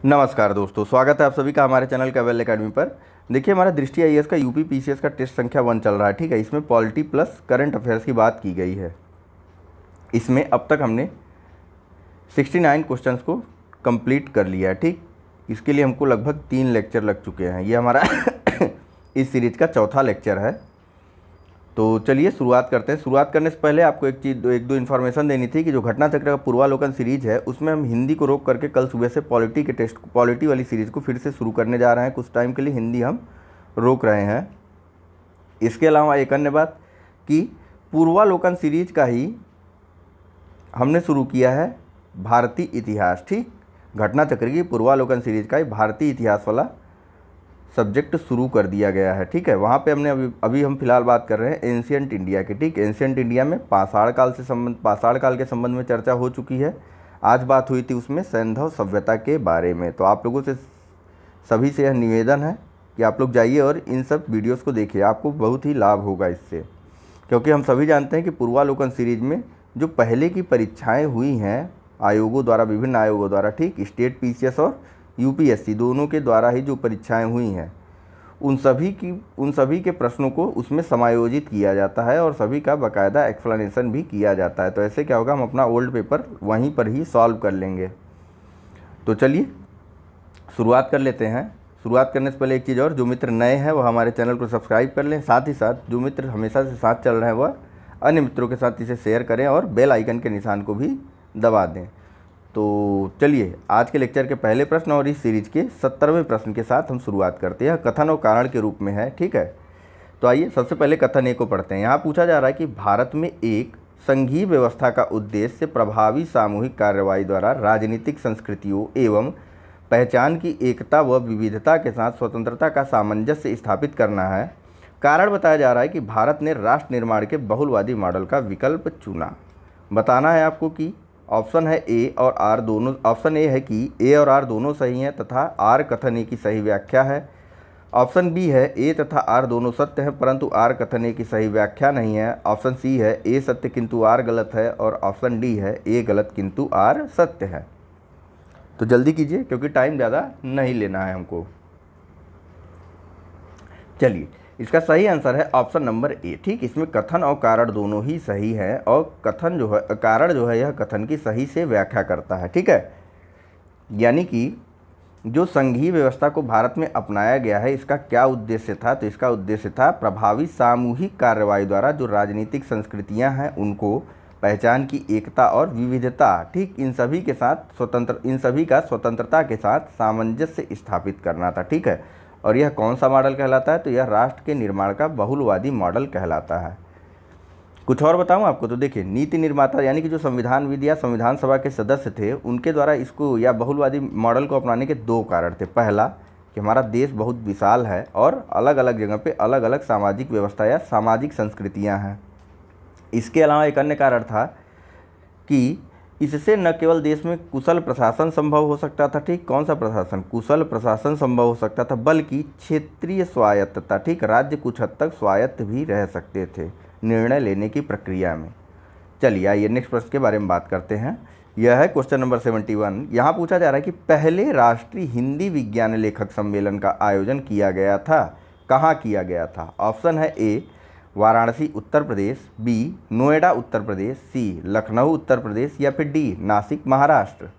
नमस्कार दोस्तों, स्वागत है आप सभी का हमारे चैनल कैवेल एकेडमी पर। देखिए, हमारा दृष्टि आईएएस का यूपी पीसीएस का टेस्ट संख्या 1 चल रहा है। ठीक है, इसमें पॉलिटी प्लस करंट अफेयर्स की बात की गई है। इसमें अब तक हमने 69 क्वेश्चंस को कंप्लीट कर लिया है। ठीक, इसके लिए हमको लगभग 3 लेक्चर लग चुके हैं। ये हमारा इस सीरीज का चौथा लेक्चर है। तो चलिए शुरुआत करते हैं। शुरुआत करने से पहले आपको एक दो इन्फॉर्मेशन देनी थी कि जो घटना चक्र का पूर्वालोकन सीरीज है उसमें हम हिंदी को रोक करके कल सुबह से पॉलिटी वाली सीरीज़ को फिर से शुरू करने जा रहे हैं। कुछ टाइम के लिए हिंदी हम रोक रहे हैं। इसके अलावा एक अन्य बात कि पूर्वालोकन सीरीज का ही हमने शुरू किया है भारतीय इतिहास। ठीक, घटना चक्र की पूर्वालोकन सीरीज का ही भारतीय इतिहास वाला सब्जेक्ट शुरू कर दिया गया है। ठीक है, वहाँ पे हमने अभी हम फिलहाल बात कर रहे हैं एंशियंट इंडिया की। ठीक, एंशियंट इंडिया में पाषाण काल के संबंध में चर्चा हो चुकी है। आज बात हुई थी उसमें सैंधव सभ्यता के बारे में। तो आप लोगों से सभी से यह निवेदन है कि आप लोग जाइए और इन सब वीडियोज़ को देखिए, आपको बहुत ही लाभ होगा इससे। क्योंकि हम सभी जानते हैं कि पूर्वालोकन सीरीज में जो पहले की परीक्षाएँ हुई हैं आयोगों द्वारा, विभिन्न आयोगों द्वारा, ठीक, स्टेट पीसीएस और यूपीएससी दोनों के द्वारा ही जो परीक्षाएं हुई हैं उन सभी के प्रश्नों को उसमें समायोजित किया जाता है और सभी का बाकायदा एक्सप्लेनेशन भी किया जाता है। तो ऐसे क्या होगा, हम अपना ओल्ड पेपर वहीं पर ही सॉल्व कर लेंगे। तो चलिए शुरुआत कर लेते हैं। शुरुआत करने से पहले एक चीज़ और, जो मित्र नए हैं वह हमारे चैनल को सब्सक्राइब कर लें। साथ ही साथ जो मित्र हमेशा से साथ चल रहे हैं वह अन्य मित्रों के साथ इसे शेयर करें और बेल आइकन के निशान को भी दबा दें। तो चलिए आज के लेक्चर के पहले प्रश्न और इस सीरीज के 70वें प्रश्न के साथ हम शुरुआत करते हैं। कथन और कारण के रूप में है। ठीक है, तो आइए सबसे पहले कथन ए को पढ़ते हैं। यहाँ पूछा जा रहा है कि भारत में एक संघीय व्यवस्था का उद्देश्य प्रभावी सामूहिक कार्रवाई द्वारा राजनीतिक संस्कृतियों एवं पहचान की एकता व विविधता के साथ स्वतंत्रता का सामंजस्य स्थापित करना है। कारण बताया जा रहा है कि भारत ने राष्ट्र निर्माण के बहुलवादी मॉडल का विकल्प चुना। बताना है आपको कि ऑप्शन है ए और आर दोनों। ऑप्शन ए है कि ए और आर दोनों सही हैं तथा आर कथन ए की सही व्याख्या है। ऑप्शन बी है ए तथा आर दोनों सत्य हैं परंतु आर कथन ए की सही व्याख्या नहीं है। ऑप्शन सी है ए सत्य किंतु आर गलत है और ऑप्शन डी है ए गलत किंतु आर सत्य है। तो जल्दी कीजिए क्योंकि टाइम ज़्यादा नहीं लेना है हमको। चलिए, इसका सही आंसर है ऑप्शन नंबर ए। ठीक, इसमें कथन और कारण दोनों ही सही है और कथन जो है, कारण जो है, यह कथन की सही से व्याख्या करता है। ठीक है, यानी कि जो संघीय व्यवस्था को भारत में अपनाया गया है इसका क्या उद्देश्य था, तो इसका उद्देश्य था प्रभावी सामूहिक कार्रवाई द्वारा जो राजनीतिक संस्कृतियां हैं उनको पहचान की एकता और विविधता, ठीक, इन सभी का स्वतंत्रता के साथ सामंजस्य स्थापित करना था। ठीक है, और यह कौन सा मॉडल कहलाता है, तो यह राष्ट्र के निर्माण का बहुलवादी मॉडल कहलाता है। कुछ और बताऊं आपको, तो देखिए, नीति निर्माता यानी कि जो संविधानविद या संविधान सभा के सदस्य थे उनके द्वारा इसको या बहुलवादी मॉडल को अपनाने के 2 कारण थे। पहला कि हमारा देश बहुत विशाल है और अलग अलग जगह पे अलग अलग सामाजिक व्यवस्था या सामाजिक संस्कृतियाँ हैं। इसके अलावा एक अन्य कारण था कि इससे न केवल देश में कुशल प्रशासन संभव हो सकता था, ठीक, कौन सा प्रशासन, कुशल प्रशासन संभव हो सकता था, बल्कि क्षेत्रीय स्वायत्तता, ठीक, राज्य कुछ हद तक स्वायत्त भी रह सकते थे निर्णय लेने की प्रक्रिया में। चलिए आइए नेक्स्ट प्रश्न के बारे में बात करते हैं। यह है क्वेश्चन नंबर 71। यहाँ पूछा जा रहा है कि पहले राष्ट्रीय हिंदी विज्ञान लेखक सम्मेलन का आयोजन किया गया था, कहाँ किया गया था। ऑप्शन है ए वाराणसी उत्तर प्रदेश, बी नोएडा उत्तर प्रदेश, सी लखनऊ उत्तर प्रदेश या फिर डी नासिक महाराष्ट्र।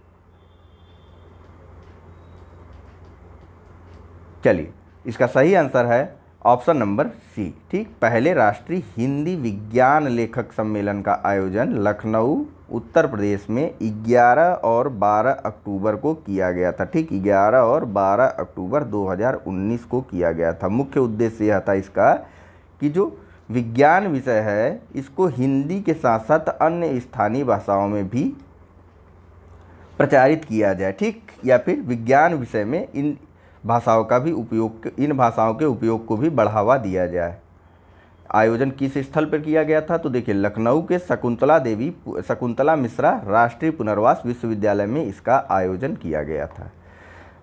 चलिए, इसका सही आंसर है ऑप्शन नंबर सी। ठीक, पहले राष्ट्रीय हिंदी विज्ञान लेखक सम्मेलन का आयोजन लखनऊ उत्तर प्रदेश में 11 और 12 अक्टूबर को किया गया था। ठीक, 11 और 12 अक्टूबर 2019 को किया गया था। मुख्य उद्देश्य यह था इसका कि जो विज्ञान विषय है इसको हिंदी के साथ साथ अन्य स्थानीय भाषाओं में भी प्रचारित किया जाए, ठीक, या फिर विज्ञान विषय में इन भाषाओं के उपयोग को भी बढ़ावा दिया जाए। आयोजन किस स्थल पर किया गया था, तो देखिए लखनऊ के शकुंतला मिश्रा राष्ट्रीय पुनर्वास विश्वविद्यालय में इसका आयोजन किया गया था।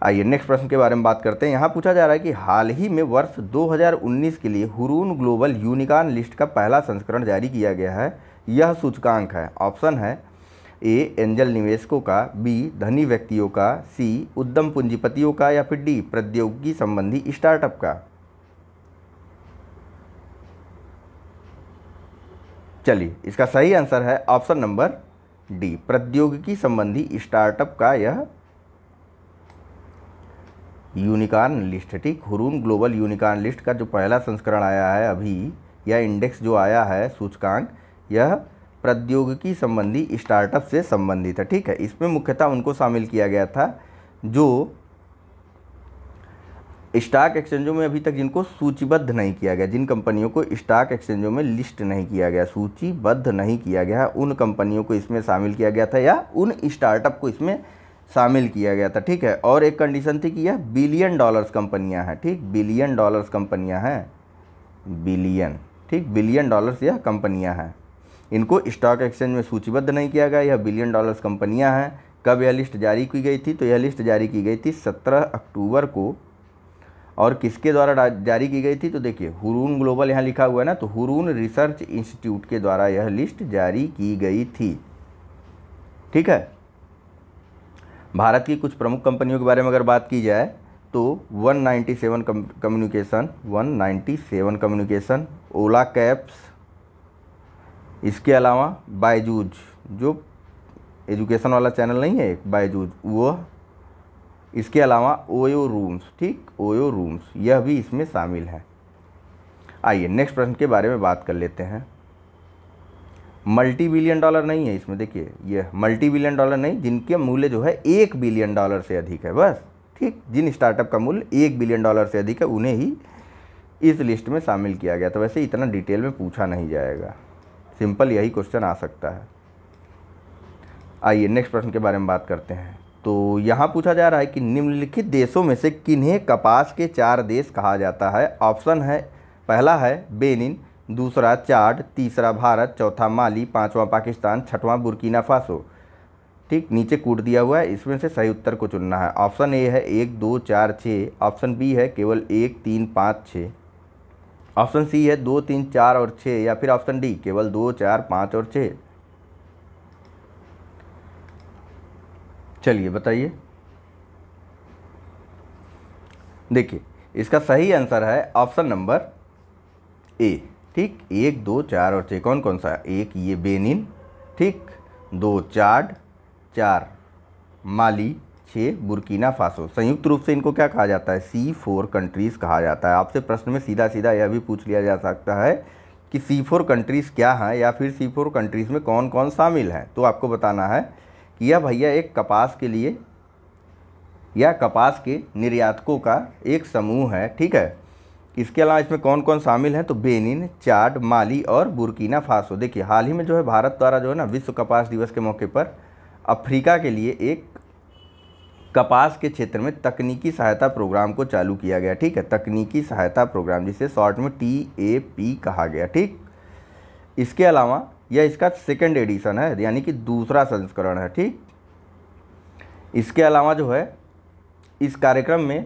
आइए नेक्स्ट प्रश्न के बारे में बात करते हैं। यहाँ पूछा जा रहा है कि हाल ही में वर्ष 2019 के लिए हुरून ग्लोबल यूनिकॉर्न लिस्ट का पहला संस्करण जारी किया गया है। यह सूचकांक है। ऑप्शन है ए एंजल निवेशकों का, बी धनी व्यक्तियों का, सी उद्यम पूंजीपतियों का, या फिर डी प्रौद्योगिकी संबंधी स्टार्टअप का। चलिए, इसका सही आंसर है ऑप्शन नंबर डी, प्रौद्योगिकी संबंधी स्टार्टअप का यह यूनिकॉर्न लिस्ट है। ठीक, हुरून ग्लोबल यूनिकॉर्न लिस्ट का जो पहला संस्करण आया है अभी, यह इंडेक्स जो आया है सूचकांक, यह प्रौद्योगिकी संबंधी स्टार्टअप से संबंधित है। ठीक है, इसमें मुख्यतः उनको शामिल किया गया था जो स्टॉक एक्सचेंजों में अभी तक जिनको सूचीबद्ध नहीं किया गया, जिन कंपनियों को स्टॉक एक्सचेंजों में लिस्ट नहीं किया गया, सूचीबद्ध नहीं किया गया, उन कंपनियों को इसमें शामिल किया गया था, या उन स्टार्टअप को इसमें शामिल किया गया था। ठीक है, और एक कंडीशन थी कि यह बिलियन डॉलर्स कंपनियां हैं। ठीक, बिलियन डॉलर्स कंपनियां हैं, बिलियन, ठीक, बिलियन डॉलर्स यह कंपनियां हैं, इनको स्टॉक एक्सचेंज में सूचीबद्ध नहीं किया गया, यह बिलियन डॉलर्स कंपनियां हैं। कब यह लिस्ट जारी की गई थी? तो यह लिस्ट जारी की गई थी 17 अक्टूबर को, और किसके द्वारा जारी की गई थी? तो देखिए, हुरून ग्लोबल यहाँ लिखा हुआ है ना, तो हुरून रिसर्च इंस्टीट्यूट के द्वारा यह लिस्ट जारी की गई थी। ठीक है, भारत की कुछ प्रमुख कंपनियों के बारे में अगर बात की जाए तो 197 कम्युनिकेशन, ओला कैब्स, इसके अलावा बायजूज, जो एजुकेशन वाला चैनल नहीं है एक बायजूज, वो, इसके अलावा ओयो रूम्स, ठीक, ओयो रूम्स, यह भी इसमें शामिल है। आइए नेक्स्ट प्रश्न के बारे में बात कर लेते हैं। मल्टी बिलियन डॉलर नहीं है इसमें, देखिए यह मल्टी बिलियन डॉलर नहीं, जिनके मूल्य जो है 1 बिलियन डॉलर से अधिक है, बस। ठीक, जिन स्टार्टअप का मूल्य 1 बिलियन डॉलर से अधिक है उन्हें ही इस लिस्ट में शामिल किया गया। तो वैसे इतना डिटेल में पूछा नहीं जाएगा, सिंपल यही क्वेश्चन आ सकता है। आइए नेक्स्ट प्रश्न के बारे में बात करते हैं। तो यहाँ पूछा जा रहा है कि निम्नलिखित देशों में से किन्हें कपास के 4 देश कहा जाता है? ऑप्शन है, पहला है बेनिन, दूसरा चाड, तीसरा भारत, चौथा माली, पांचवा पाकिस्तान, छठवां बुर्किना फासो। ठीक, नीचे कूट दिया हुआ है, इसमें से सही उत्तर को चुनना है। ऑप्शन ए है 1 2 4 6, ऑप्शन बी है केवल 1 3 5 6, ऑप्शन सी है 2 3 4 और 6, या फिर ऑप्शन डी केवल 2 4 5 और 6। चलिए बताइए। देखिए, इसका सही आंसर है ऑप्शन नंबर ए। ठीक, 1 2 4 और 6 कौन कौन सा है? 1 ये बेनिन, ठीक, 2 चाड, 4 माली, 6 बुर्किना फासो। संयुक्त रूप से इनको क्या कहा जाता है? C4 कंट्रीज़ कहा जाता है। आपसे प्रश्न में सीधा सीधा यह भी पूछ लिया जा सकता है कि C4 कंट्रीज़ क्या हैं, या फिर C4 कंट्रीज़ में कौन कौन शामिल हैं। तो आपको बताना है कि यह भैया एक कपास के लिए या कपास के निर्यातकों का एक समूह है। ठीक है, इसके अलावा इसमें कौन कौन शामिल हैं? तो बेनिन, चाड, माली और बुर्किना फासो। देखिए, हाल ही में जो है भारत द्वारा जो है ना, विश्व कपास दिवस के मौके पर अफ्रीका के लिए एक कपास के क्षेत्र में तकनीकी सहायता प्रोग्राम को चालू किया गया। ठीक है, तकनीकी सहायता प्रोग्राम, जिसे शॉर्ट में TAP कहा गया। ठीक, इसके अलावा यह इसका सेकेंड एडिशन है, यानी कि दूसरा संस्करण है। ठीक, इसके अलावा जो है इस कार्यक्रम में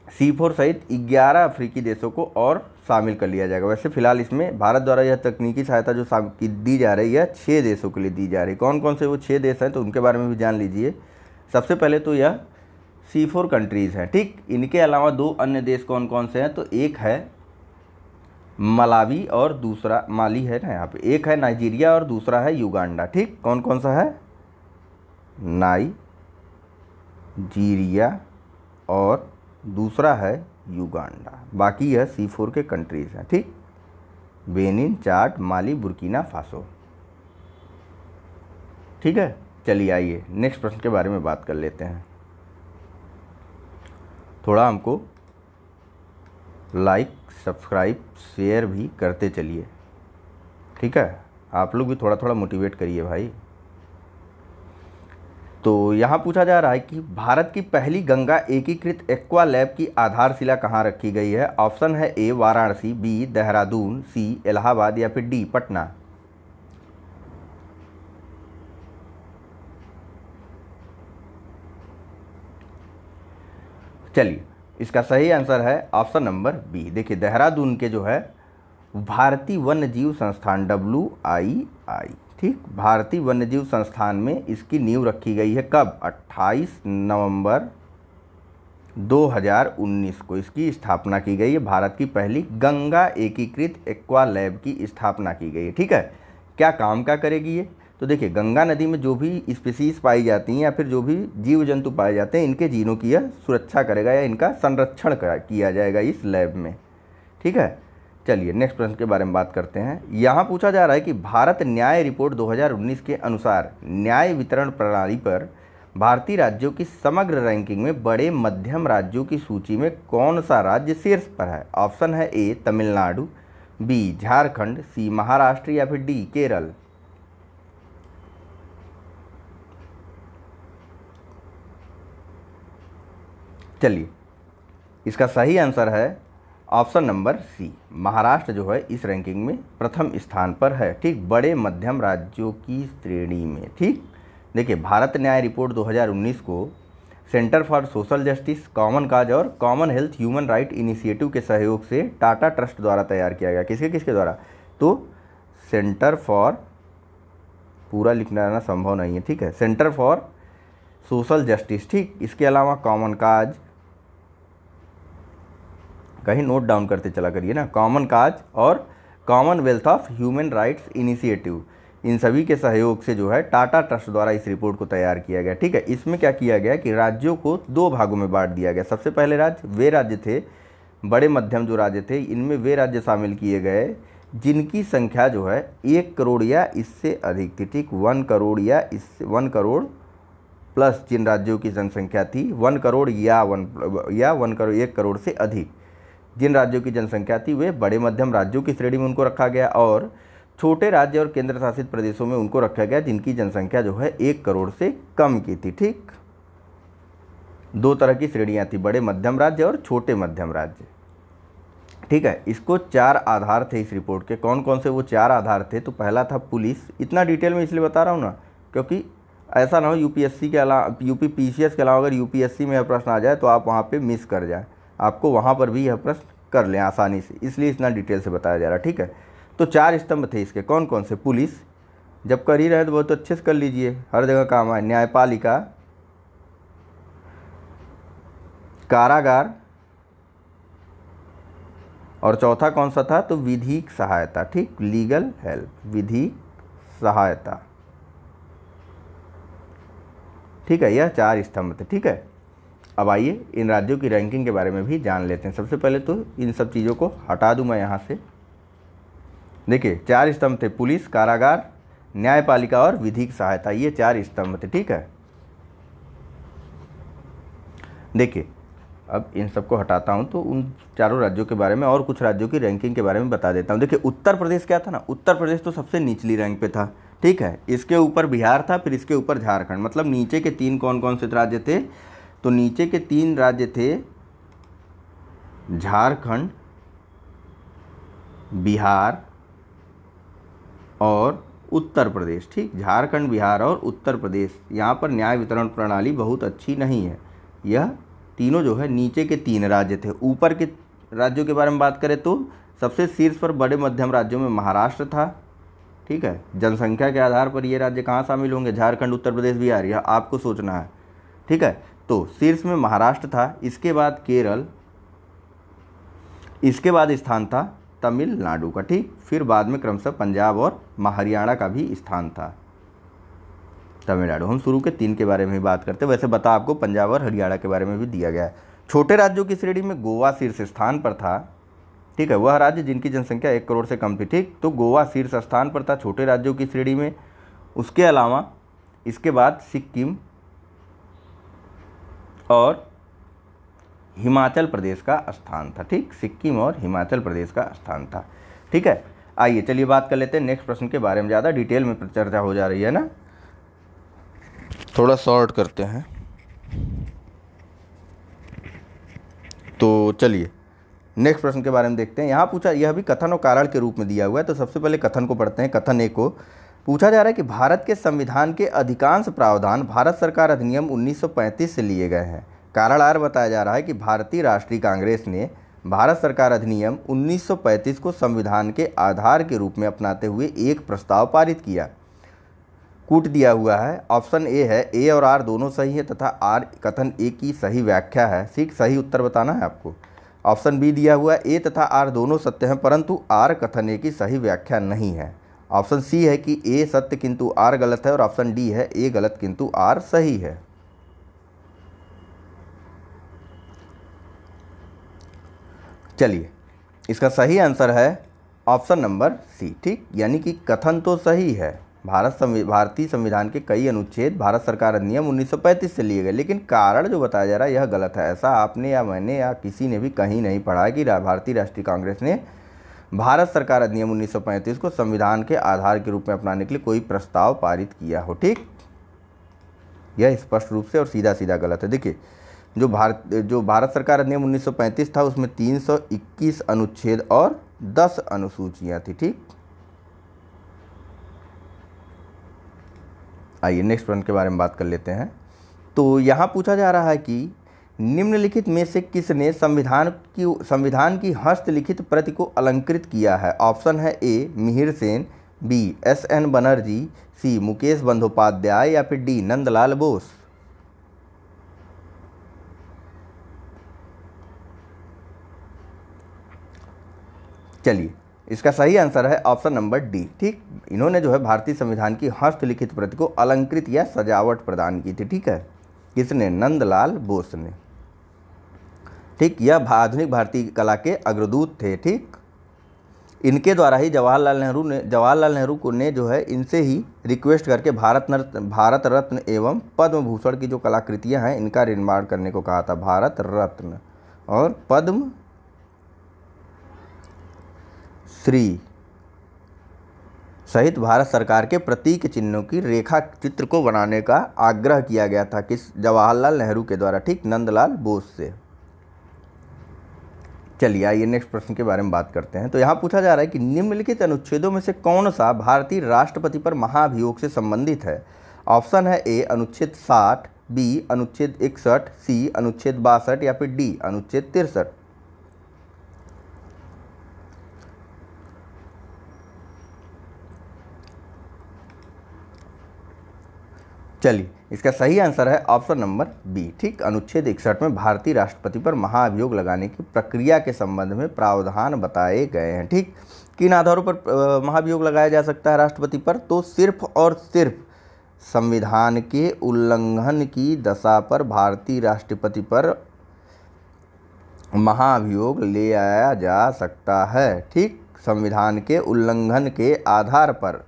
C4 सहित 11 अफ्रीकी देशों को और शामिल कर लिया जाएगा। वैसे फिलहाल इसमें भारत द्वारा यह तकनीकी सहायता जो दी जा रही है 6 देशों के लिए दी जा रही है। कौन कौन से वो 6 देश हैं, तो उनके बारे में भी जान लीजिए। सबसे पहले तो यह C4 कंट्रीज़ हैं। ठीक, इनके अलावा 2 अन्य देश कौन कौन से हैं? तो एक है मलावी और दूसरा माली है ना यहाँ पे, एक है नाइजीरिया और दूसरा है युगांडा। ठीक, कौन कौन सा है? नाइजीरिया और दूसरा है युगांडा। बाकी यह C4 के कंट्रीज़ हैं। ठीक, बेनिन, चाड, माली, बुर्किना फासो। ठीक है, चलिए आइए नेक्स्ट प्रश्न के बारे में बात कर लेते हैं। थोड़ा हमको लाइक, सब्सक्राइब, शेयर भी करते चलिए। ठीक है, आप लोग भी थोड़ा थोड़ा मोटिवेट करिए भाई। तो यहाँ पूछा जा रहा है कि भारत की पहली गंगा एकीकृत एक्वा लैब की आधारशिला कहाँ रखी गई है? ऑप्शन है ए वाराणसी, बी देहरादून, सी इलाहाबाद, या फिर डी पटना। चलिए, इसका सही आंसर है ऑप्शन नंबर बी। देखिए, देहरादून के जो है भारतीय वन्य जीव संस्थान WII, ठीक। भारतीय वन्यजीव संस्थान में इसकी नींव रखी गई है कब? 28 नवंबर 2019 को इसकी स्थापना की गई है। भारत की पहली गंगा एकीकृत एक्वा लैब की स्थापना की गई है। ठीक है, क्या काम क्या करेगी ये? तो देखिए, गंगा नदी में जो भी स्पीसीज पाई जाती हैं या फिर जो भी जीव जंतु पाए जाते हैं, इनके जीनों की यह सुरक्षा करेगा या इनका संरक्षण किया जाएगा इस लैब में। ठीक है, चलिए नेक्स्ट प्रश्न के बारे में बात करते हैं। यहाँ पूछा जा रहा है कि भारत न्याय रिपोर्ट 2019 के अनुसार न्याय वितरण प्रणाली पर भारतीय राज्यों की समग्र रैंकिंग में बड़े मध्यम राज्यों की सूची में कौन सा राज्य शीर्ष पर है? ऑप्शन है ए तमिलनाडु, बी झारखंड, सी महाराष्ट्र या फिर डी केरल। चलिए, इसका सही आंसर है ऑप्शन नंबर सी, महाराष्ट्र जो है इस रैंकिंग में प्रथम स्थान पर है। ठीक, बड़े मध्यम राज्यों की श्रेणी में। ठीक, देखिए, भारत न्याय रिपोर्ट 2019 को centre for social justice, common cause और common health human right initiative के सहयोग से टाटा ट्रस्ट द्वारा तैयार किया गया। किसके किसके द्वारा? तो सेंटर फॉर, पूरा लिखना संभव नहीं है, ठीक है, सेंटर फॉर सोशल जस्टिस, ठीक, इसके अलावा कॉमन काज, कहीं नोट डाउन करते चला करिए ना, कॉमन काज और commonwealth of human rights initiative, इन सभी के सहयोग से जो है टाटा ट्रस्ट द्वारा इस रिपोर्ट को तैयार किया गया। ठीक है, इसमें क्या किया गया कि राज्यों को दो भागों में बांट दिया गया। सबसे पहले राज्य वे राज्य थे, बड़े मध्यम जो राज्य थे, इनमें वे राज्य शामिल किए गए जिनकी संख्या जो है 1 करोड़ या इससे अधिक थी। ठीक, 1 करोड़ या इससे 1 करोड़ प्लस जिन राज्यों की जनसंख्या थी 1 करोड़ या 1 करोड़ से अधिक जिन राज्यों की जनसंख्या थी, वे बड़े मध्यम राज्यों की श्रेणी में उनको रखा गया, और छोटे राज्य और केंद्र शासित प्रदेशों में उनको रखा गया जिनकी जनसंख्या जो है 1 करोड़ से कम की थी। ठीक, दो तरह की श्रेणियां थी, बड़े मध्यम राज्य और छोटे मध्यम राज्य। ठीक है, इसको 4 आधार थे इस रिपोर्ट के। कौन कौन से वो 4 आधार थे? तो पहला था पुलिस। इतना डिटेल में इसलिए बता रहा हूँ ना, क्योंकि ऐसा ना हो यूपीएससी के अलावा, यूपी पीसीएस के अलावा अगर यूपीएससी में यह प्रश्न आ जाए तो आप वहाँ पे मिस कर जाए, आपको वहाँ पर भी यह प्रश्न कर लें आसानी से, इसलिए इतना डिटेल से बताया जा रहा है। ठीक है, तो 4 स्तंभ थे इसके। कौन कौन से? पुलिस, जब कर ही रहे तो बहुत अच्छे से कर लीजिए, हर जगह काम आए। न्यायपालिका, कारागार, और चौथा कौन सा था? तो विधिक सहायता। ठीक, लीगल हेल्प, विधिक सहायता। ठीक है, यह 4 स्तंभ थे। ठीक है, अब आइए इन राज्यों की रैंकिंग के बारे में भी जान लेते हैं। सबसे पहले तो इन सब चीज़ों को हटा दूं मैं यहाँ से। देखिए, 4 स्तंभ थे, पुलिस, कारागार, न्यायपालिका और विधिक सहायता, ये 4 स्तंभ थे। ठीक है, देखिए, अब इन सबको हटाता हूँ तो उन चारों राज्यों के बारे में और कुछ राज्यों की रैंकिंग के बारे में बता देता हूँ। देखिए, उत्तर प्रदेश क्या था ना, उत्तर प्रदेश तो सबसे निचली रैंक पे था। ठीक है, इसके ऊपर बिहार था, फिर इसके ऊपर झारखंड, मतलब नीचे के 3 कौन कौन से राज्य थे? तो नीचे के 3 राज्य थे झारखंड, बिहार और उत्तर प्रदेश। ठीक, झारखंड, बिहार और उत्तर प्रदेश। यहाँ पर न्याय वितरण प्रणाली बहुत अच्छी नहीं है। यह तीनों जो है नीचे के 3 राज्य थे। ऊपर के राज्यों के बारे में बात करें तो सबसे शीर्ष पर बड़े मध्यम राज्यों में महाराष्ट्र था। ठीक है, जनसंख्या के आधार पर ये राज्य कहाँ शामिल होंगे? झारखंड, उत्तर प्रदेश, बिहार, यह आपको सोचना है। ठीक है, तो शीर्ष में महाराष्ट्र था, इसके बाद केरल, इसके बाद स्थान था तमिलनाडु का। ठीक, फिर बाद में क्रमशः पंजाब और हरियाणा का भी स्थान था। तमिलनाडु, हम शुरू के 3 के बारे में ही बात करते हैं, वैसे बता आपको पंजाब और हरियाणा के बारे में भी दिया गया है। छोटे राज्यों की श्रेणी में गोवा शीर्ष स्थान पर था। ठीक है, वह राज्य जिनकी जनसंख्या 1 करोड़ से कम थी। ठीक, तो गोवा शीर्ष स्थान पर था छोटे राज्यों की श्रेणी में। उसके अलावा इसके बाद सिक्किम और हिमाचल प्रदेश का स्थान था। ठीक, सिक्किम और हिमाचल प्रदेश का स्थान था। ठीक है, आइए चलिए बात कर लेते हैं नेक्स्ट प्रश्न के बारे में। ज़्यादा डिटेल में चर्चा हो जा रही है ना, थोड़ा शॉर्ट करते हैं। तो चलिए नेक्स्ट प्रश्न के बारे में देखते हैं। यहाँ पूछा, यह भी कथन और कारण के रूप में दिया हुआ है, तो सबसे पहले कथन को पढ़ते हैं। कथन 1 को पूछा जा रहा है कि भारत के संविधान के अधिकांश प्रावधान भारत सरकार अधिनियम 1935 से लिए गए हैं। कारण आर बताया जा रहा है कि भारतीय राष्ट्रीय कांग्रेस ने भारत सरकार अधिनियम 1935 को संविधान के आधार के रूप में अपनाते हुए एक प्रस्ताव पारित किया। कूट दिया हुआ है। ऑप्शन ए है ए और आर दोनों सही है तथा आर कथन ए की सही व्याख्या है। ठीक, सही उत्तर बताना है आपको। ऑप्शन बी दिया हुआ है ए तथा आर दोनों सत्य हैं परंतु आर कथन ए की सही व्याख्या नहीं है। ऑप्शन सी है कि ए सत्य किंतु आर गलत है और ऑप्शन डी है ए गलत किंतु आर सही है। चलिए, इसका सही आंसर है ऑप्शन नंबर सी। ठीक, यानी कि कथन तो सही है, भारतीय संविधान के कई अनुच्छेद भारत सरकार अधिनियम 1935 से लिए गए, लेकिन कारण जो बताया जा रहा है यह गलत है। ऐसा आपने या मैंने या किसी ने भी कहीं नहीं पढ़ा है कि भारतीय राष्ट्रीय कांग्रेस ने भारत सरकार अधिनियम 1935 को संविधान के आधार के रूप में अपनाने के लिए कोई प्रस्ताव पारित किया हो। ठीक, यह स्पष्ट रूप से और सीधा सीधा गलत है। देखिए, जो भारत सरकार अधिनियम 1935 था उसमें 321 अनुच्छेद और 10 अनुसूचियां थी। ठीक, आइए नेक्स्ट प्रश्न के बारे में बात कर लेते हैं। तो यहाँ पूछा जा रहा है कि निम्नलिखित में से किसने संविधान की हस्तलिखित प्रति को अलंकृत किया है। ऑप्शन है ए मिहिर सेन, बी एस.एन. बनर्जी, सी मुकेश बंदोपाध्याय या फिर डी नंदलाल बोस। चलिए, इसका सही आंसर है ऑप्शन नंबर डी। ठीक, इन्होंने जो है भारतीय संविधान की हस्तलिखित प्रति को अलंकृत या सजावट प्रदान की थी। ठीक है, किसने? नंदलाल बोस ने। ठीक, यह आधुनिक भारतीय कला के अग्रदूत थे। ठीक, इनके द्वारा ही जवाहरलाल नेहरू को ने जो है इनसे ही रिक्वेस्ट करके भारत रत्न एवं पद्म भूषण की जो कलाकृतियां हैं इनका निर्माण करने को कहा था। भारत रत्न और पद्म श्री सहित भारत सरकार के प्रतीक चिन्हों की रेखा चित्र को बनाने का आग्रह किया गया था किस? जवाहरलाल नेहरू के द्वारा। ठीक, नंदलाल बोस से। चलिए, आइए नेक्स्ट प्रश्न के बारे में बात करते हैं। तो यहाँ पूछा जा रहा है कि निम्नलिखित अनुच्छेदों में से कौन सा भारतीय राष्ट्रपति पर महाभियोग से संबंधित है। ऑप्शन है ए अनुच्छेद 60, बी अनुच्छेद 61, सी अनुच्छेद 62 या फिर डी अनुच्छेद 63। चलिए, इसका सही आंसर है ऑप्शन नंबर बी। ठीक, अनुच्छेद 61 में भारतीय राष्ट्रपति पर महाभियोग लगाने की प्रक्रिया के संबंध में प्रावधान बताए गए हैं। ठीक, किन आधारों पर महाभियोग लगाया जा सकता है राष्ट्रपति पर? तो सिर्फ और सिर्फ संविधान के उल्लंघन की दशा पर भारतीय राष्ट्रपति पर महाभियोग ले आया जा सकता है। ठीक, संविधान के उल्लंघन के आधार पर।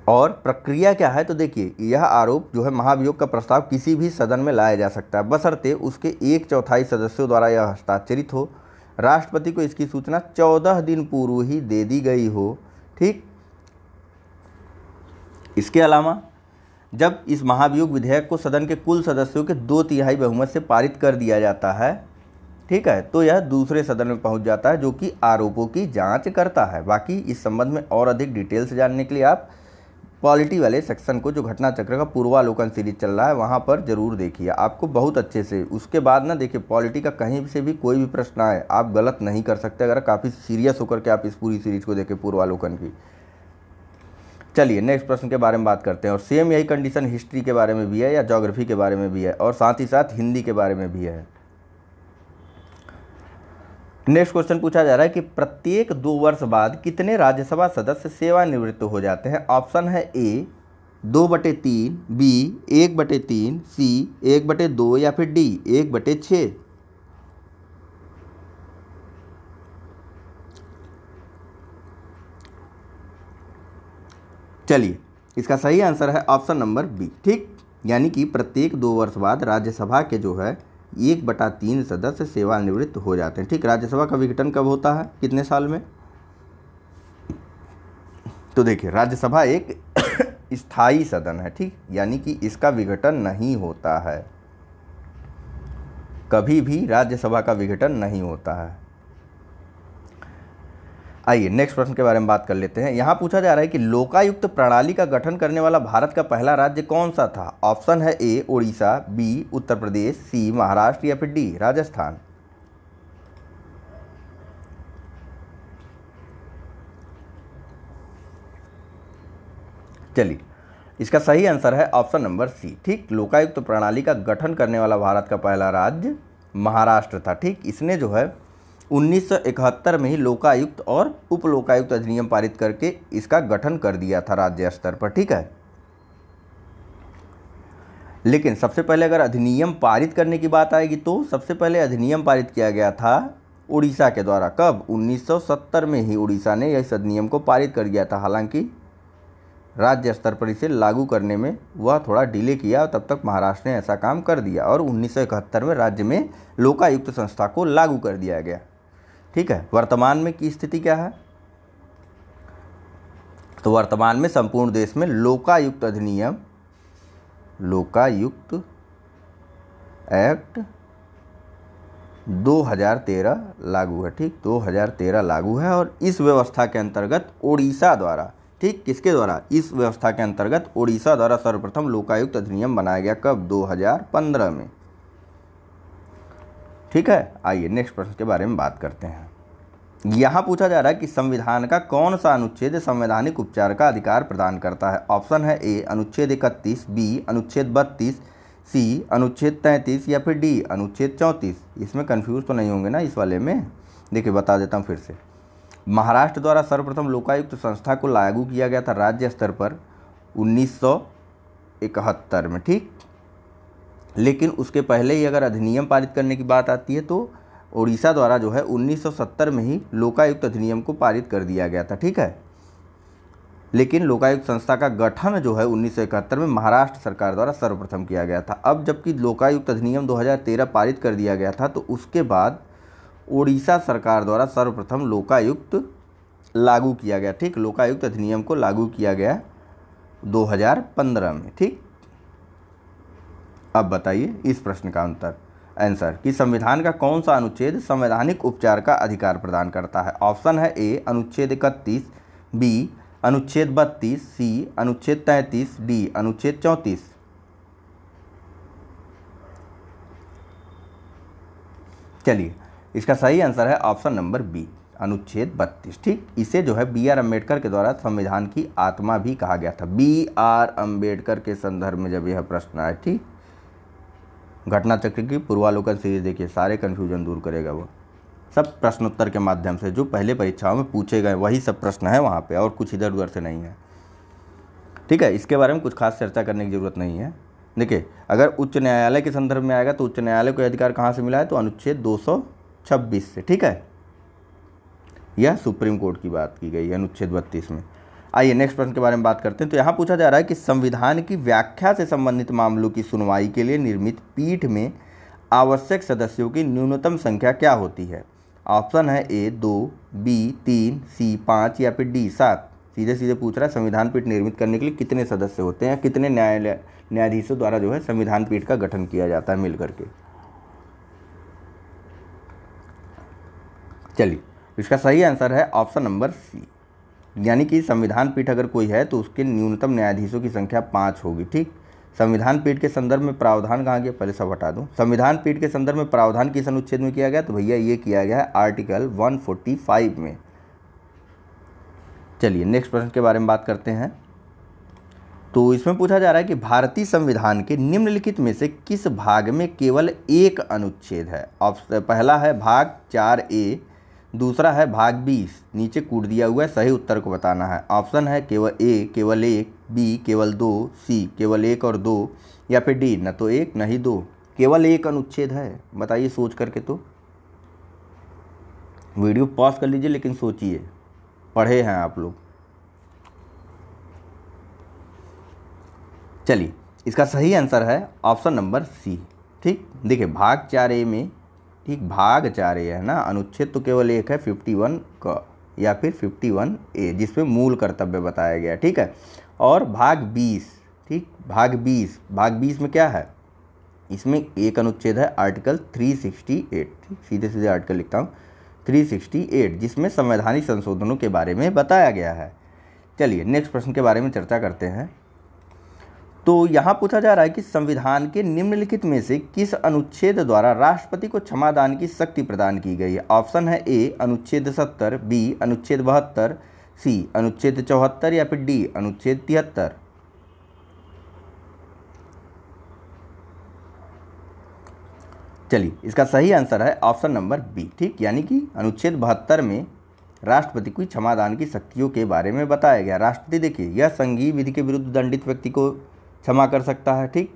और प्रक्रिया क्या है? तो देखिए, यह आरोप जो है महाभियोग का प्रस्ताव किसी भी सदन में लाया जा सकता है बशर्ते उसके 1/4 सदस्यों द्वारा यह हस्ताक्षरित हो, राष्ट्रपति को इसकी सूचना 14 दिन पूर्व ही दे दी गई हो। ठीक, इसके अलावा जब इस महाभियोग विधेयक को सदन के कुल सदस्यों के 2/3 बहुमत से पारित कर दिया जाता है, ठीक है, तो यह दूसरे सदन में पहुंच जाता है जो कि आरोपों की जांच करता है। बाकी इस संबंध में और अधिक डिटेल से जानने के लिए आप पॉलिटी वाले सेक्शन को, जो घटना चक्र का पूर्वालोकन सीरीज चल रहा है, वहाँ पर जरूर देखिए, आपको बहुत अच्छे से। उसके बाद ना देखिए, पॉलिटी का कहीं से भी कोई भी प्रश्न आए आप गलत नहीं कर सकते अगर काफ़ी सीरियस होकर के आप इस पूरी सीरीज को देखें पूर्वालोकन की। चलिए नेक्स्ट प्रश्न के बारे में बात करते हैं, और सेम यही कंडीशन हिस्ट्री के बारे में भी है या ज्योग्राफी के बारे में भी है और साथ ही साथ हिंदी के बारे में भी है। नेक्स्ट क्वेश्चन पूछा जा रहा है कि प्रत्येक 2 वर्ष बाद कितने राज्यसभा सदस्य सेवानिवृत्त हो जाते हैं। ऑप्शन है ए 2/3, बी 1/3, सी 1/2 या फिर डी 1/6। चलिए, इसका सही आंसर है ऑप्शन नंबर बी। ठीक, यानी कि प्रत्येक 2 वर्ष बाद राज्यसभा के जो है 1/3 सदस्य सेवानिवृत्त हो जाते हैं। ठीक, राज्यसभा का विघटन कब होता है, कितने साल में? तो देखिए, राज्यसभा एक स्थायी सदन है। ठीक, यानी कि इसका विघटन नहीं होता है, कभी भी राज्यसभा का विघटन नहीं होता है। आइए नेक्स्ट प्रश्न के बारे में बात कर लेते हैं। यहाँ पूछा जा रहा है कि लोकायुक्त प्रणाली का गठन करने वाला भारत का पहला राज्य कौन सा था। ऑप्शन है ए उड़ीसा, बी उत्तर प्रदेश, सी महाराष्ट्र या फिर डी राजस्थान। चलिए, इसका सही आंसर है ऑप्शन नंबर सी। ठीक, लोकायुक्त प्रणाली का गठन करने वाला भारत का पहला राज्य महाराष्ट्र था। ठीक, इसने जो है 1971 में ही लोकायुक्त और उप लोकायुक्त अधिनियम पारित करके इसका गठन कर दिया था राज्य स्तर पर। ठीक है, लेकिन सबसे पहले अगर अधिनियम पारित करने की बात आएगी तो सबसे पहले अधिनियम पारित किया गया था उड़ीसा के द्वारा। कब? 1970 में ही उड़ीसा ने इस अधिनियम को पारित कर दिया था। हालांकि राज्य स्तर पर इसे लागू करने में वह थोड़ा डिले किया और तब तक महाराष्ट्र ने ऐसा काम कर दिया और 1971 में राज्य में लोकायुक्त संस्था को लागू कर दिया गया। ठीक है, वर्तमान में की स्थिति क्या है? तो वर्तमान में संपूर्ण देश में लोकायुक्त अधिनियम, लोकायुक्त एक्ट 2013 लागू है। ठीक, 2013 लागू है और इस व्यवस्था के अंतर्गत ओडिशा द्वारा, ठीक, किसके द्वारा? इस व्यवस्था के अंतर्गत ओडिशा द्वारा सर्वप्रथम लोकायुक्त अधिनियम बनाया गया। कब? 2015 में। ठीक है, आइए नेक्स्ट प्रश्न के बारे में बात करते हैं। यहाँ पूछा जा रहा है कि संविधान का कौन सा अनुच्छेद संवैधानिक उपचार का अधिकार प्रदान करता है? ऑप्शन है ए अनुच्छेद 31, बी अनुच्छेद 32, सी अनुच्छेद 33 या फिर डी अनुच्छेद 34। इसमें कंफ्यूज तो नहीं होंगे ना इस वाले में? देखिए बता देता हूँ फिर से। महाराष्ट्र द्वारा सर्वप्रथम लोकायुक्त संस्था को लागू किया गया था राज्य स्तर पर 1971 में। ठीक, लेकिन उसके पहले ही अगर अधिनियम पारित करने की बात आती है तो ओडिशा द्वारा जो है 1970 में ही लोकायुक्त अधिनियम को पारित कर दिया गया था। ठीक है, लेकिन लोकायुक्त संस्था का गठन जो है 1971 में महाराष्ट्र सरकार द्वारा सर्वप्रथम किया गया था। अब जबकि लोकायुक्त अधिनियम 2013 पारित कर दिया गया था तो उसके बाद ओडिशा सरकार द्वारा सर्वप्रथम लोकायुक्त लागू किया गया। ठीक, लोकायुक्त अधिनियम को लागू किया गया 2015 में। ठीक, अब बताइए इस प्रश्न का आंसर कि संविधान का कौन सा अनुच्छेद संवैधानिक उपचार का अधिकार प्रदान करता है? ऑप्शन है ए अनुच्छेद 31, बी अनुच्छेद 32, सी अनुच्छेद 33, डी अनुच्छेद 34। चलिए, इसका सही आंसर है ऑप्शन नंबर बी अनुच्छेद 32। ठीक, इसे जो है B.R. अम्बेडकर के द्वारा संविधान की आत्मा भी कहा गया था। B.R. अम्बेडकर के संदर्भ में जब यह प्रश्न आया। ठीक, घटना चक्र की पूर्वालोकन सीरीज देखिए, सारे कन्फ्यूजन दूर करेगा वो। सब प्रश्नोत्तर के माध्यम से जो पहले परीक्षाओं में पूछे गए वही सब प्रश्न है वहाँ पे, और कुछ इधर उधर से नहीं है। ठीक है, इसके बारे में कुछ खास चर्चा करने की ज़रूरत नहीं है। देखिए, अगर उच्च न्यायालय के संदर्भ में आएगा तो उच्च न्यायालय को अधिकार कहाँ से मिला है? तो अनुच्छेद 226 से। ठीक है, यह सुप्रीम कोर्ट की बात की गई है अनुच्छेद 32 में। आइए नेक्स्ट प्रश्न के बारे में बात करते हैं। तो यहाँ पूछा जा रहा है कि संविधान की व्याख्या से संबंधित मामलों की सुनवाई के लिए निर्मित पीठ में आवश्यक सदस्यों की न्यूनतम संख्या क्या होती है? ऑप्शन है ए 2, बी 3, सी 5 या फिर डी 7। सीधे सीधे पूछ रहा है संविधान पीठ निर्मित करने के लिए कितने सदस्य होते हैं, कितने न्यायाधीशों द्वारा जो है संविधान पीठ का गठन किया जाता है मिल करके। चलिए, इसका सही आंसर है ऑप्शन नंबर सी, यानी कि संविधान पीठ अगर कोई है तो उसके न्यूनतम न्यायाधीशों की संख्या 5 होगी। ठीक, संविधान पीठ के संदर्भ में प्रावधान कहाँ गया? पहले सब हटा दूँ। संविधान पीठ के संदर्भ में प्रावधान किस अनुच्छेद में किया गया? तो भैया ये किया गया है आर्टिकल 145 में। चलिए नेक्स्ट प्रश्न के बारे में बात करते हैं। तो इसमें पूछा जा रहा है कि भारतीय संविधान के निम्नलिखित में से किस भाग में केवल एक अनुच्छेद है? पहला है भाग 4A, दूसरा है भाग 20। नीचे कूट दिया हुआ है, सही उत्तर को बताना है। ऑप्शन है केवल ए केवल 1, बी केवल 2, सी केवल 1 और 2 या फिर डी न तो 1 न ही 2। केवल एक अनुच्छेद है, बताइए सोच करके। तो वीडियो पॉज कर लीजिए लेकिन सोचिए, पढ़े हैं आप लोग। चलिए, इसका सही आंसर है ऑप्शन नंबर सी। ठीक, देखिए भाग 4A में, ठीक भाग 4A है ना, अनुच्छेद तो केवल एक है 51 का या फिर 51A, जिसमें मूल कर्तव्य बताया गया। ठीक है, और भाग 20, ठीक भाग 20 में क्या है? इसमें एक अनुच्छेद है आर्टिकल 368। ठीक, सीधे सीधे आर्टिकल लिखता हूँ 368, जिसमें संवैधानिक संशोधनों के बारे में बताया गया है। चलिए नेक्स्ट प्रश्न के बारे में चर्चा करते हैं। तो यहाँ पूछा जा रहा है कि संविधान के निम्नलिखित में से किस अनुच्छेद द्वारा राष्ट्रपति को क्षमादान की शक्ति प्रदान की गई है? ऑप्शन है ए अनुच्छेद 70, बी अनुच्छेद 72, सी अनुच्छेद 74 या फिर डी अनुच्छेद 73। चलिए, इसका सही आंसर है ऑप्शन नंबर बी, ठीक, यानी कि अनुच्छेद 72 में राष्ट्रपति को क्षमादान की शक्तियों के बारे में बताया गया। राष्ट्रपति देखिए, यह संघीय विधि के विरुद्ध दंडित व्यक्ति को क्षमा कर सकता है, ठीक,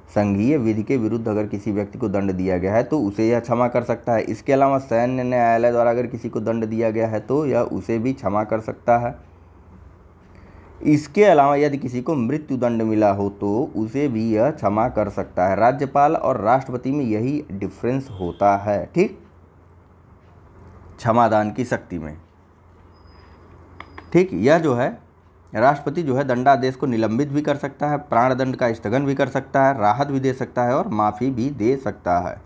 संघीय विधि के विरुद्ध अगर किसी व्यक्ति को दंड दिया गया है तो उसे यह क्षमा कर सकता है। इसके अलावा सैन्य न्यायालय द्वारा अगर किसी को दंड दिया गया है तो यह उसे भी क्षमा कर सकता है। इसके अलावा यदि किसी को मृत्यु दंड मिला हो तो उसे भी यह क्षमा कर सकता है। राज्यपाल और राष्ट्रपति में यही डिफरेंस होता है, ठीक, क्षमादान की शक्ति में, ठीक। यह जो है राष्ट्रपति जो है दंडादेश को निलंबित भी कर सकता है, प्राणदंड का स्थगन भी कर सकता है, राहत भी दे सकता है और माफ़ी भी दे सकता है।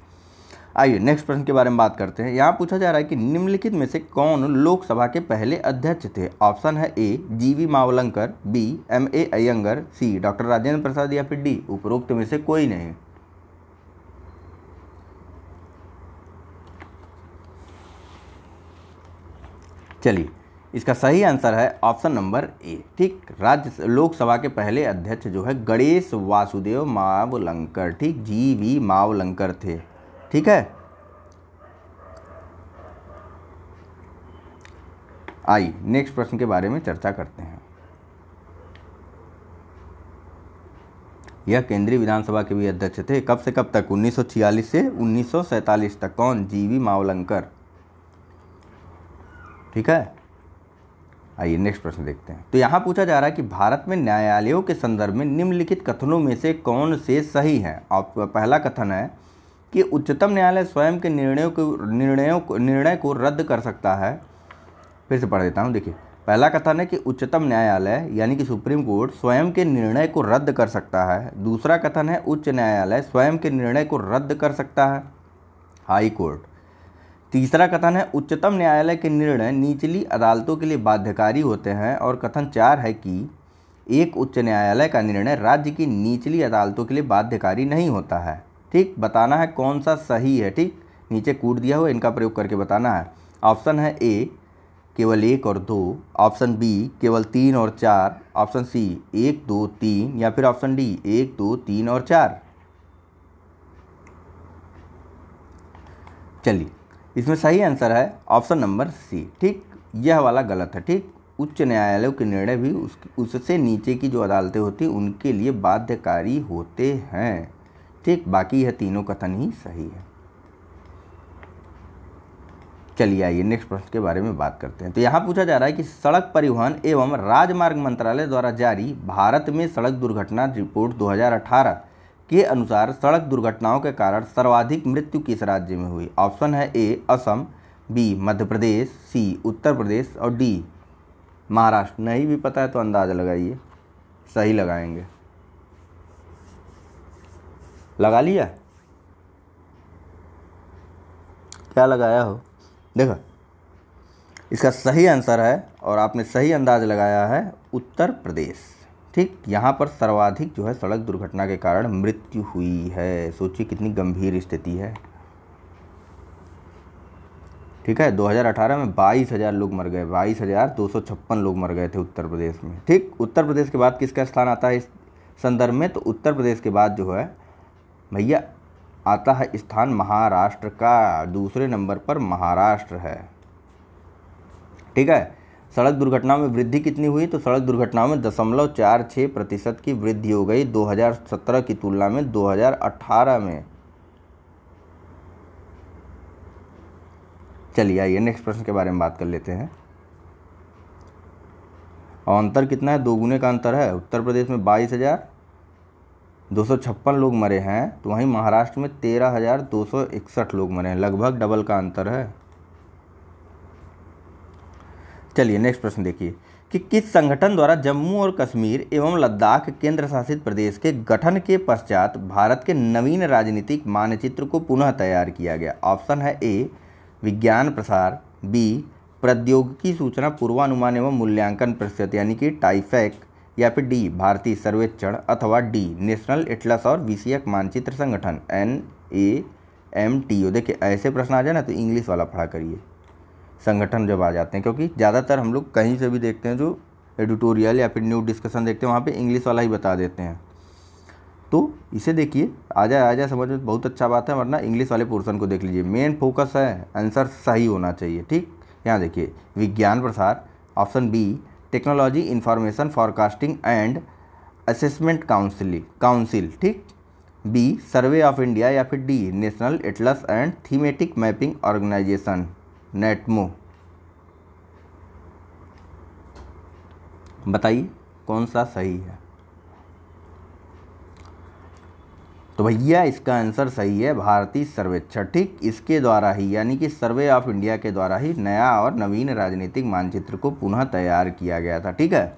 आइए नेक्स्ट प्रश्न के बारे में बात करते हैं। यहाँ पूछा जा रहा है कि निम्नलिखित में से कौन लोकसभा के पहले अध्यक्ष थे। ऑप्शन है ए जीवी मावलंकर, बी MA अयंगर, सी डॉक्टर राजेंद्र प्रसाद या फिर डी उपरोक्त में से कोई नहीं। चलिए, इसका सही आंसर है ऑप्शन नंबर ए, ठीक, राज्य लोकसभा के पहले अध्यक्ष जो है गणेश वासुदेव मावलंकर, ठीक, GV मावलंकर थे, ठीक है। आइए नेक्स्ट प्रश्न के बारे में चर्चा करते हैं। यह केंद्रीय विधानसभा के भी अध्यक्ष थे, कब से कब तक, 1946 से 1947 तक। कौन? GV मावलंकर, ठीक है। आइए नेक्स्ट प्रश्न देखते हैं। तो यहाँ पूछा जा रहा है कि भारत में न्यायालयों के संदर्भ में निम्नलिखित कथनों में से कौन से सही हैं। पहला कथन है कि उच्चतम न्यायालय स्वयं के निर्णय को रद्द कर सकता है। फिर से पढ़ देता हूँ, देखिए, पहला कथन है कि उच्चतम न्यायालय यानी कि सुप्रीम कोर्ट स्वयं के निर्णय को रद्द कर सकता है। दूसरा कथन है उच्च न्यायालय स्वयं के निर्णय को रद्द कर सकता है, हाई कोर्ट। तीसरा कथन है उच्चतम न्यायालय के निर्णय निचली अदालतों के लिए बाध्यकारी होते हैं। और कथन 4 है कि एक उच्च न्यायालय का निर्णय राज्य की निचली अदालतों के लिए बाध्यकारी नहीं होता है, ठीक। बताना है कौन सा सही है, ठीक, नीचे कूट दिया हुआ, इनका प्रयोग करके बताना है। ऑप्शन है ए केवल 1 और 2, ऑप्शन बी केवल 3 और 4, ऑप्शन सी 1 2 3 या फिर ऑप्शन डी 1 2 3 और 4। चलिए, इसमें सही आंसर है ऑप्शन नंबर सी, ठीक, यह वाला गलत है, ठीक। उच्च न्यायालयों के निर्णय भी उससे नीचे की जो अदालतें होती हैं उनके लिए बाध्यकारी होते हैं, ठीक। बाकी यह तीनों कथन ही सही है। चलिए आइए नेक्स्ट प्रश्न के बारे में बात करते हैं। तो यहाँ पूछा जा रहा है कि सड़क परिवहन एवं राजमार्ग मंत्रालय द्वारा जारी भारत में सड़क दुर्घटना रिपोर्ट 2018 के अनुसार सड़क दुर्घटनाओं के कारण सर्वाधिक मृत्यु किस राज्य में हुई। ऑप्शन है ए असम, बी मध्य प्रदेश, सी उत्तर प्रदेश और डी महाराष्ट्र। नहीं भी पता है तो अंदाज़ा लगाइए, सही लगाएंगे। लगा लिया? क्या लगाया हो? देखो, इसका सही आंसर है और आपने सही अंदाज लगाया है उत्तर प्रदेश, ठीक। यहाँ पर सर्वाधिक जो है सड़क दुर्घटना के कारण मृत्यु हुई है। सोचिए कितनी गंभीर स्थिति है, ठीक है। 2018 में 22,000 लोग मर गए, 22,256 लोग मर गए थे उत्तर प्रदेश में, ठीक। उत्तर प्रदेश के बाद किसका स्थान आता है इस संदर्भ में? तो उत्तर प्रदेश के बाद जो है भैया आता है स्थान महाराष्ट्र का। दूसरे नंबर पर महाराष्ट्र है, ठीक है। सड़क दुर्घटनाओं में वृद्धि कितनी हुई? तो सड़क दुर्घटनाओं में 0.46% की वृद्धि हो गई 2017 की तुलना में 2018 में। चलिए आइए नेक्स्ट प्रश्न के बारे में बात कर लेते हैं। और अंतर कितना है? 2 गुने का अंतर है। उत्तर प्रदेश में 22,256 लोग मरे हैं, तो वहीं महाराष्ट्र में 13,261 लोग मरे हैं। लगभग डबल का अंतर है। चलिए नेक्स्ट प्रश्न देखिए कि किस संगठन द्वारा जम्मू और कश्मीर एवं लद्दाख केंद्र शासित प्रदेश के गठन के पश्चात भारत के नवीन राजनीतिक मानचित्र को पुनः तैयार किया गया। ऑप्शन है ए विज्ञान प्रसार, बी प्रौद्योगिकी सूचना पूर्वानुमान एवं मूल्यांकन परिषद यानी कि टाइफैक, या फिर डी भारतीय सर्वेक्षण, अथवा डी नेशनल एटलस और विषयक मानचित्र संगठन NAMTO। देखिए ऐसे प्रश्न आ जाए ना तो इंग्लिश वाला पढ़ा करिए, संगठन जब आ जाते हैं, क्योंकि ज़्यादातर हम लोग कहीं से भी देखते हैं जो एडिटोरियल या फिर न्यूज़ डिस्कशन देखते हैं वहाँ पे इंग्लिश वाला ही बता देते हैं। तो इसे देखिए, आ जाए समझ में, बहुत अच्छा बात है, वरना इंग्लिश वाले पोर्शन को देख लीजिए। मेन फोकस है आंसर सही होना चाहिए, ठीक। यहाँ देखिए, विज्ञान प्रसार, option B technology information forecasting and assessment council, ठीक। बी सर्वे ऑफ इंडिया, या फिर D national atlas and thematic mapping organisation NATMO. बताइए कौन सा सही है। तो भैया इसका आंसर सही है भारतीय सर्वेक्षण, ठीक। इसके द्वारा ही, यानी कि सर्वे ऑफ इंडिया के द्वारा ही नया और नवीन राजनीतिक मानचित्र को पुनः तैयार किया गया था, ठीक है।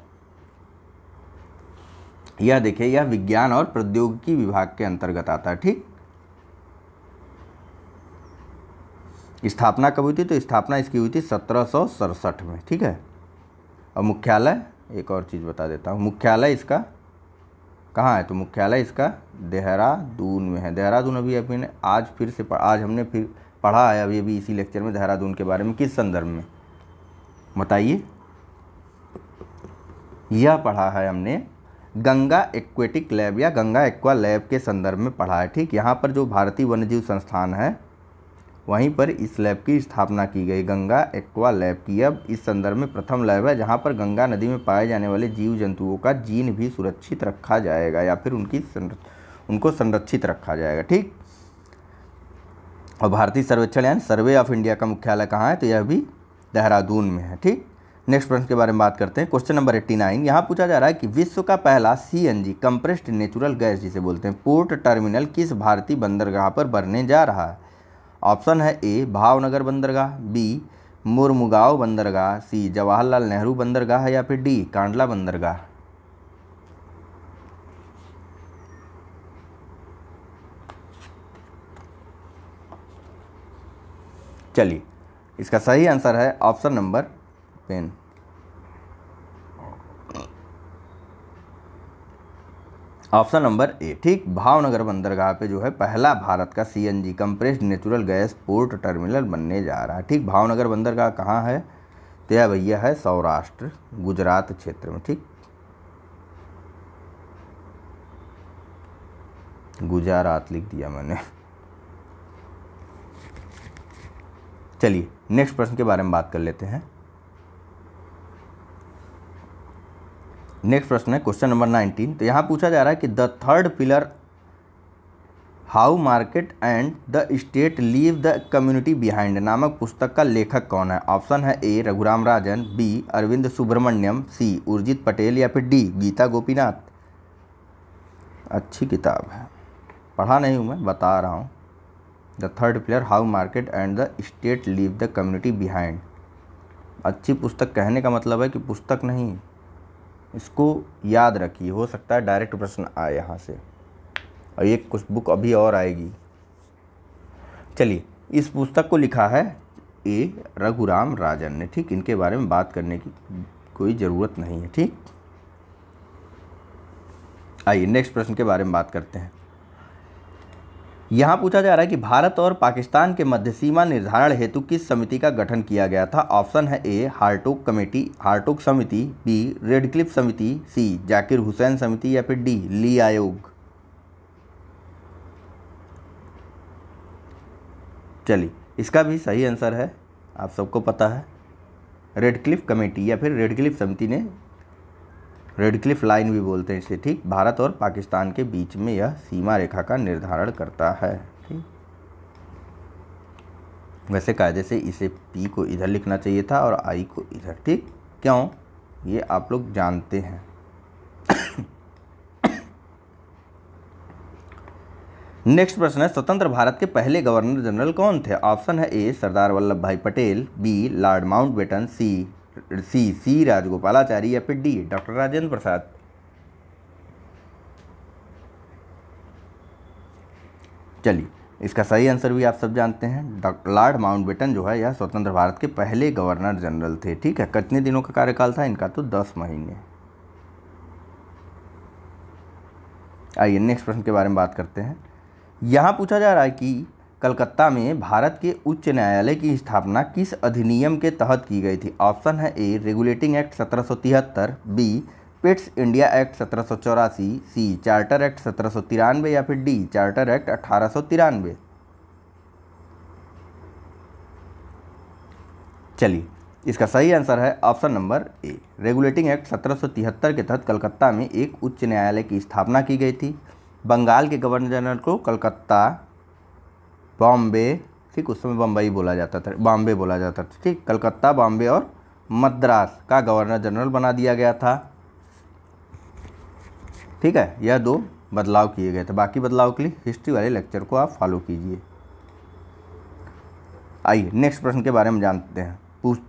यह देखिए, यह विज्ञान और प्रौद्योगिकी विभाग के अंतर्गत आता है, ठीक। स्थापना कब हुई थी? तो स्थापना इसकी हुई थी 1767 में, ठीक है। और मुख्यालय, एक और चीज़ बता देता हूँ, मुख्यालय इसका कहाँ है? तो मुख्यालय इसका देहरादून में है। देहरादून अभी अपने आज हमने फिर पढ़ा है अभी इसी लेक्चर में देहरादून के बारे में। किस संदर्भ में बताइए? यह पढ़ा है हमने गंगा एक्वेटिक लैब या गंगा एक्वा लैब के संदर्भ में पढ़ा है, ठीक। यहाँ पर जो भारतीय वन्यजीव संस्थान है वहीं पर इस लैब की स्थापना की गई, गंगा एक्वा लैब की। अब इस संदर्भ में प्रथम लैब है जहाँ पर गंगा नदी में पाए जाने वाले जीव जंतुओं का जीन भी सुरक्षित रखा जाएगा, या फिर उनको संरक्षित रखा जाएगा, ठीक। और भारतीय सर्वेक्षण यानी सर्वे ऑफ इंडिया का मुख्यालय कहाँ है? तो यह भी देहरादून में है, ठीक। नेक्स्ट प्रश्न के बारे में बात करते हैं। क्वेश्चन नंबर 89 यहाँ पूछा जा रहा है कि विश्व का पहला CNG कंप्रेस्ड नेचुरल गैस जिसे बोलते हैं पोर्ट टर्मिनल किस भारतीय बंदरगाह पर बनने जा रहा है? ऑप्शन है ए भावनगर बंदरगाह, बी मुर्मुगांव बंदरगाह, सी जवाहरलाल नेहरू बंदरगाह, या फिर डी कांडला बंदरगाह। चलिए, इसका सही आंसर है ऑप्शन नंबर पेन, ऑप्शन नंबर ए, ठीक। भावनगर बंदरगाह पे जो है पहला भारत का CNG compressed natural gas port terminal बनने जा रहा है, ठीक। भावनगर बंदरगाह कहाँ है? तो यह भैया है सौराष्ट्र गुजरात क्षेत्र में, ठीक। गुजरात लिख दिया मैंने। चलिए नेक्स्ट प्रश्न के बारे में बात कर लेते हैं। नेक्स्ट प्रश्न है क्वेश्चन नंबर 19। तो यहाँ पूछा जा रहा है कि the third pillar how market and the state leave the community behind नामक पुस्तक का लेखक कौन है? ऑप्शन है ए रघुराम राजन, बी अरविंद सुब्रमण्यम, सी उर्जित पटेल, या फिर डी गीता गोपीनाथ। अच्छी किताब है, पढ़ा नहीं हूँ मैं, बता रहा हूँ। The third pillar how market and the state leave the community behind. अच्छी पुस्तक कहने का मतलब है कि पुस्तक नहीं, इसको याद रखिए, हो सकता है डायरेक्ट प्रश्न आए यहाँ से, और एक कुछ बुक अभी और आएगी। चलिए, इस पुस्तक को लिखा है ए रघुराम राजन ने, ठीक। इनके बारे में बात करने की कोई ज़रूरत नहीं है, ठीक। आइए नेक्स्ट प्रश्न के बारे में बात करते हैं। यहाँ पूछा जा रहा है कि भारत और पाकिस्तान के मध्य सीमा निर्धारण हेतु किस समिति का गठन किया गया था? ऑप्शन है ए हार्टोग समिति, बी रेडक्लिफ समिति, सी जाकिर हुसैन समिति, या फिर डी ली आयोग। चलिए, इसका भी सही आंसर है, आप सबको पता है, रेडक्लिफ कमेटी या फिर रेडक्लिफ समिति ने, रेडक्लिफ लाइन भी बोलते हैं इसे, ठीक। भारत और पाकिस्तान के बीच में यह सीमा रेखा का निर्धारण करता है, ठीक। वैसे कायदे से इसे पी को इधर लिखना चाहिए था और आई को इधर, ठीक। क्यों? ये आप लोग जानते हैं। नेक्स्ट प्रश्न है स्वतंत्र भारत के पहले गवर्नर जनरल कौन थे? ऑप्शन है ए सरदार वल्लभ भाई पटेल, बी लॉर्ड माउंटबेटन, सी राजगोपालाचारी, या फिर डी डॉक्टर राजेंद्र प्रसाद। चलिए, इसका सही आंसर भी आप सब जानते हैं, डॉक्टर लॉर्ड माउंटबेटन जो है यह स्वतंत्र भारत के पहले गवर्नर जनरल थे, ठीक है। कितने दिनों का कार्यकाल था इनका? तो 10 महीने। आइए नेक्स्ट प्रश्न के बारे में बात करते हैं। यहाँ पूछा जा रहा है कि कलकत्ता में भारत के उच्च न्यायालय की स्थापना किस अधिनियम के तहत की गई थी? ऑप्शन है A regulating act 1773, B Pitt's India act 1784, C charter act 1793 या फिर डी चार्टर एक्ट 1893। चलिए, इसका सही आंसर है ऑप्शन नंबर ए। रेगुलेटिंग एक्ट 1773 के तहत कलकत्ता में एक उच्च न्यायालय की स्थापना की गई थी। बंगाल के गवर्नर जनरल को कलकत्ता, बॉम्बे, ठीक, उस समय बम्बई बोला जाता था, बॉम्बे बोला जाता था, ठीक, कलकत्ता, बॉम्बे और मद्रास का गवर्नर जनरल बना दिया गया था। ठीक है, यह 2 बदलाव किए गए थे। बाकी बदलाव के लिए हिस्ट्री वाले लेक्चर को आप फॉलो कीजिए। आइए नेक्स्ट प्रश्न के बारे में जानते हैं,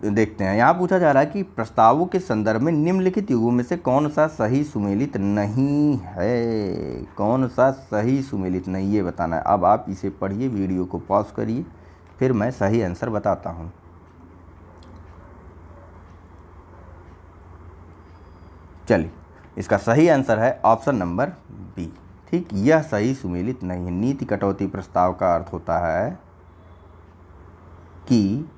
देखते हैं। यहाँ पूछा जा रहा है कि प्रस्तावों के संदर्भ में निम्नलिखित युगों में से कौन सा सही सुमेलित नहीं है। कौन सा सही सुमेलित नहीं, ये बताना है। अब आप इसे पढ़िए, वीडियो को पॉज करिए, फिर मैं सही आंसर बताता हूँ। चलिए, इसका सही आंसर है ऑप्शन नंबर बी। ठीक, यह सही सुमेलित नहीं है। नीति कटौती प्रस्ताव का अर्थ होता है कि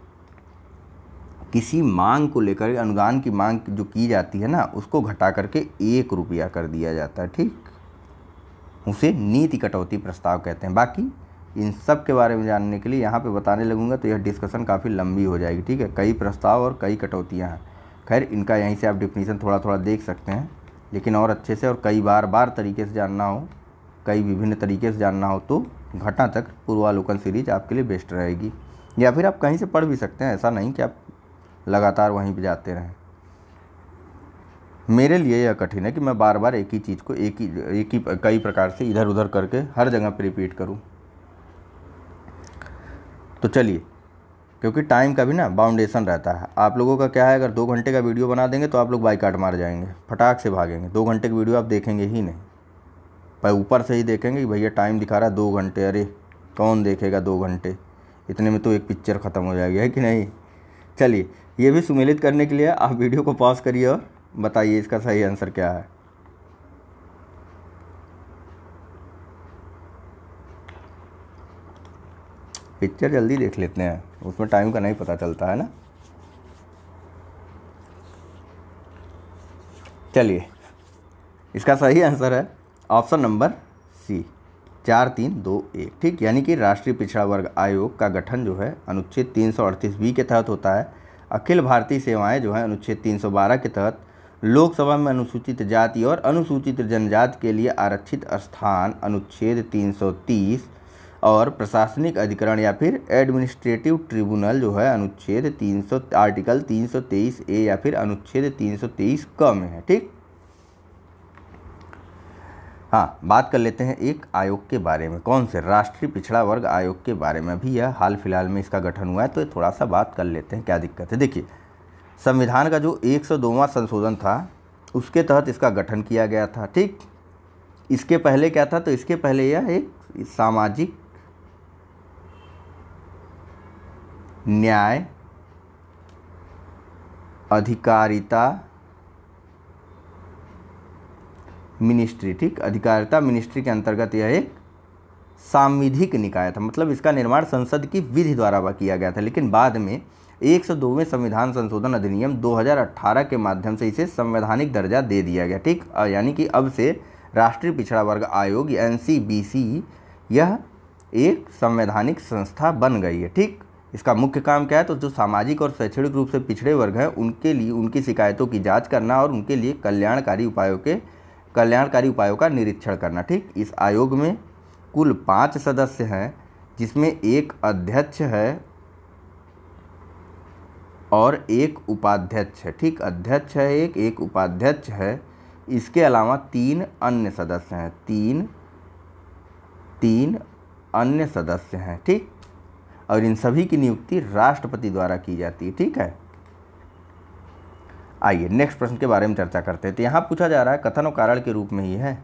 किसी मांग को लेकर, अनुदान की मांग जो की जाती है ना, उसको घटा करके 1 रुपया कर दिया जाता है। ठीक, उसे नीति कटौती प्रस्ताव कहते हैं। बाकी इन सब के बारे में जानने के लिए यहाँ पे बताने लगूंगा तो यह डिस्कशन काफ़ी लंबी हो जाएगी। ठीक है, कई प्रस्ताव और कई कटौतियाँ हैं। खैर, इनका यहीं से आप डिफिनीशन थोड़ा थोड़ा देख सकते हैं, लेकिन और अच्छे से और कई बार तरीके से जानना हो, कई विभिन्न तरीके से जानना हो तो घटा तक पूर्वालोकन सीरीज आपके लिए बेस्ट रहेगी। या फिर आप कहीं से पढ़ भी सकते हैं, ऐसा नहीं कि आप लगातार वहीं पे जाते रहें। मेरे लिए यह कठिन है कि मैं बार बार एक ही चीज़ को एक ही कई प्रकार से इधर उधर करके हर जगह पे रिपीट करूं। तो चलिए, क्योंकि टाइम का भी ना बाउंडेशन रहता है। आप लोगों का क्या है, अगर 2 घंटे का वीडियो बना देंगे तो आप लोग बाइकाट मार जाएंगे, फटाक से भागेंगे। 2 घंटे की वीडियो आप देखेंगे ही नहीं, पर ऊपर से ही देखेंगे कि भैया टाइम दिखा रहा है 2 घंटे। अरे कौन देखेगा 2 घंटे, इतने में तो एक पिक्चर ख़त्म हो जाएगी, है कि नहीं। चलिए, ये भी सुमेलित करने के लिए आप वीडियो को पॉज करिए और बताइए इसका सही आंसर क्या है। पिक्चर जल्दी देख लेते हैं, उसमें टाइम का नहीं पता चलता है ना। चलिए, इसका सही आंसर है ऑप्शन नंबर सी 4321। ठीक, यानी कि राष्ट्रीय पिछड़ा वर्ग आयोग का गठन जो है अनुच्छेद 338B के तहत होता है। अखिल भारतीय सेवाएं जो है अनुच्छेद 312 के तहत, लोकसभा में अनुसूचित जाति और अनुसूचित जनजाति के लिए आरक्षित स्थान अनुच्छेद 330 और प्रशासनिक अधिकरण या फिर एडमिनिस्ट्रेटिव ट्रिब्यूनल जो है अनुच्छेद 300 आर्टिकल 323A या फिर अनुच्छेद 323 क में है। ठीक, हाँ, बात कर लेते हैं एक आयोग के बारे में। कौन से? राष्ट्रीय पिछड़ा वर्ग आयोग के बारे में। अभी यह हाल फिलहाल में इसका गठन हुआ है, तो थोड़ा सा बात कर लेते हैं क्या दिक्कत है। देखिए, संविधान का जो 102वां संशोधन था उसके तहत इसका गठन किया गया था। ठीक, इसके पहले क्या था, तो इसके पहले यह एक सामाजिक न्याय अधिकारिता मिनिस्ट्री, ठीक, अधिकारिता मिनिस्ट्री के अंतर्गत यह एक सांविधिक निकाय था। मतलब इसका निर्माण संसद की विधि द्वारा किया गया था, लेकिन बाद में 102वें संविधान संशोधन अधिनियम 2018 के माध्यम से इसे संवैधानिक दर्जा दे दिया गया। ठीक, यानी कि अब से राष्ट्रीय पिछड़ा वर्ग आयोग NCBC यह एक संवैधानिक संस्था बन गई है। ठीक, इसका मुख्य काम क्या है, तो जो सामाजिक और शैक्षणिक रूप से पिछड़े वर्ग हैं उनके लिए उनकी शिकायतों की जांच करना और उनके लिए कल्याणकारी उपायों का निरीक्षण करना। ठीक, इस आयोग में कुल 5 सदस्य हैं, जिसमें एक अध्यक्ष है और एक उपाध्यक्ष है। ठीक, अध्यक्ष है एक उपाध्यक्ष है। इसके अलावा 3 अन्य सदस्य हैं, तीन अन्य सदस्य हैं। ठीक, और इन सभी की नियुक्ति राष्ट्रपति द्वारा की जाती है। ठीक है, आइए नेक्स्ट प्रश्न के बारे में चर्चा करते हैं। तो यहाँ पूछा जा रहा है, कथन और कारण के रूप में ही है।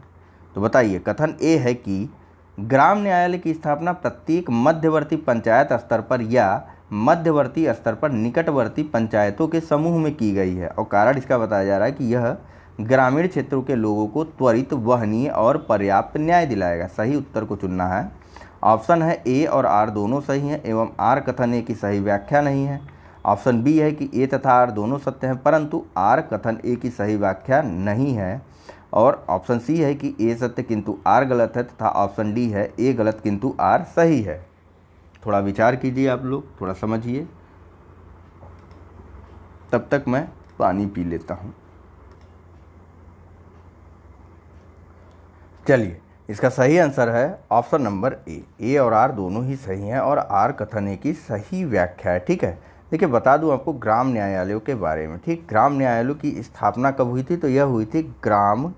तो बताइए, कथन ए है कि ग्राम न्यायालय की स्थापना प्रत्येक मध्यवर्ती पंचायत स्तर पर या मध्यवर्ती स्तर पर निकटवर्ती पंचायतों के समूह में की गई है। और कारण इसका बताया जा रहा है कि यह ग्रामीण क्षेत्रों के लोगों को त्वरित, वहनीय और पर्याप्त न्याय दिलाएगा। सही उत्तर को चुनना है। ऑप्शन है ए और आर दोनों सही हैं एवं आर कथन ए की सही व्याख्या नहीं है। ऑप्शन बी है कि ए तथा आर दोनों सत्य हैं, परंतु आर कथन ए की सही व्याख्या नहीं है। और ऑप्शन सी है कि ए सत्य किंतु आर गलत है, तथा ऑप्शन डी है ए गलत किंतु आर सही है। थोड़ा विचार कीजिए आप लोग, थोड़ा समझिए। तब तक मैं पानी पी लेता हूँ। चलिए, इसका सही आंसर है ऑप्शन नंबर ए और आर दोनों ही सही हैं और आर कथन ए की सही व्याख्या है। ठीक है, देखिए बता दूं आपको ग्राम न्यायालयों के बारे में। ठीक, ग्राम न्यायालयों की स्थापना कब हुई थी? तो यह हुई थी ग्राम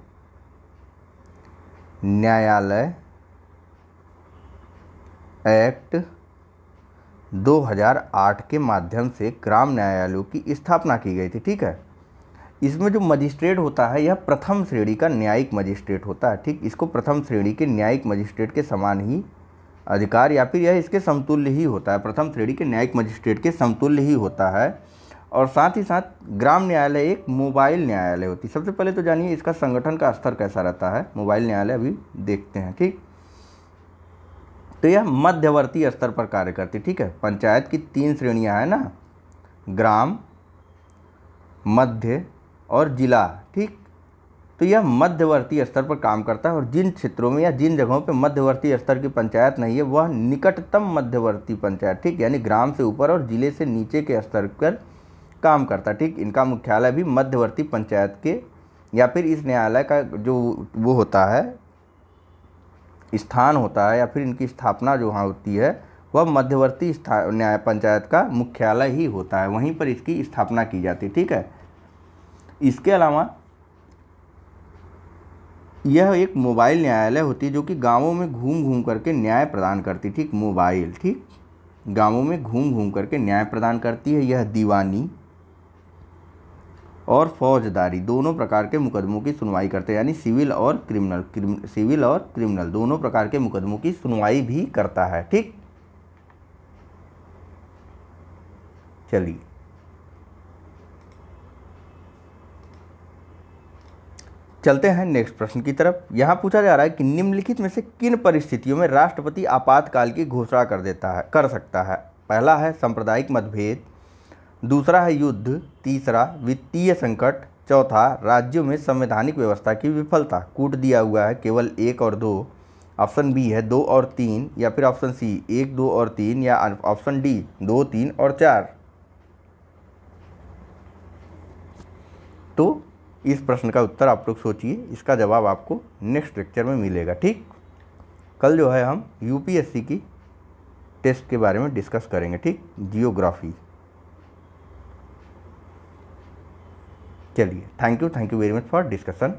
न्यायालय एक्ट 2008 के माध्यम से ग्राम न्यायालयों की स्थापना की गई थी। ठीक है, इसमें जो मजिस्ट्रेट होता है यह प्रथम श्रेणी का न्यायिक मजिस्ट्रेट होता है। ठीक, इसको प्रथम श्रेणी के न्यायिक मजिस्ट्रेट के समान ही अधिकार या फिर यह इसके समतुल्य ही होता है, प्रथम श्रेणी के न्यायिक मजिस्ट्रेट के समतुल्य ही होता है। और साथ ही साथ ग्राम न्यायालय एक मोबाइल न्यायालय होती है। सबसे पहले तो जानिए इसका संगठन का स्तर कैसा रहता है। मोबाइल न्यायालय अभी देखते हैं। ठीक, तो यह मध्यवर्ती स्तर पर कार्य करती। ठीक है, पंचायत की 3 श्रेणियां हैं ना, ग्राम, मध्य और जिला। ठीक, तो यह मध्यवर्ती स्तर पर काम करता है और जिन क्षेत्रों में या जिन जगहों पे मध्यवर्ती स्तर की पंचायत नहीं है वह निकटतम मध्यवर्ती पंचायत, ठीक, यानी ग्राम से ऊपर और जिले से नीचे के स्तर पर काम करता है। ठीक, इनका मुख्यालय भी मध्यवर्ती पंचायत के या फिर इस न्यायालय का जो वो होता है स्थान होता है या फिर इनकी स्थापना जो वहाँ होती है वह मध्यवर्ती न्याय पंचायत का मुख्यालय ही होता है, वहीं पर इसकी स्थापना की जाती है। ठीक है, इसके अलावा यह एक मोबाइल न्यायालय होती है जो कि गांवों में घूम घूम करके न्याय प्रदान करती। ठीक, मोबाइल, ठीक, गांवों में घूम घूम करके न्याय प्रदान करती है। यह दीवानी और फौजदारी दोनों प्रकार के मुकदमों की सुनवाई करते हैं, यानी सिविल और क्रिमिनल दोनों प्रकार के मुकदमों की सुनवाई भी करता है। ठीक, चलिए चलते हैं नेक्स्ट प्रश्न की तरफ। यहाँ पूछा जा रहा है कि निम्नलिखित में से किन परिस्थितियों में राष्ट्रपति आपातकाल की घोषणा कर सकता है। पहला है सांप्रदायिक मतभेद, दूसरा है युद्ध, तीसरा वित्तीय संकट, चौथा राज्यों में संवैधानिक व्यवस्था की विफलता। कूट दिया हुआ है केवल 1 और 2। ऑप्शन बी है 2 और 3, या फिर ऑप्शन सी 1, 2 और 3, या ऑप्शन डी 2, 3 और 4। तो इस प्रश्न का उत्तर आप लोग सोचिए, इसका जवाब आपको नेक्स्ट लेक्चर में मिलेगा। ठीक, कल जो है हम यूपीएससी की टेस्ट के बारे में डिस्कस करेंगे। ठीक, जियोग्राफी। चलिए, thank you very much for discussion.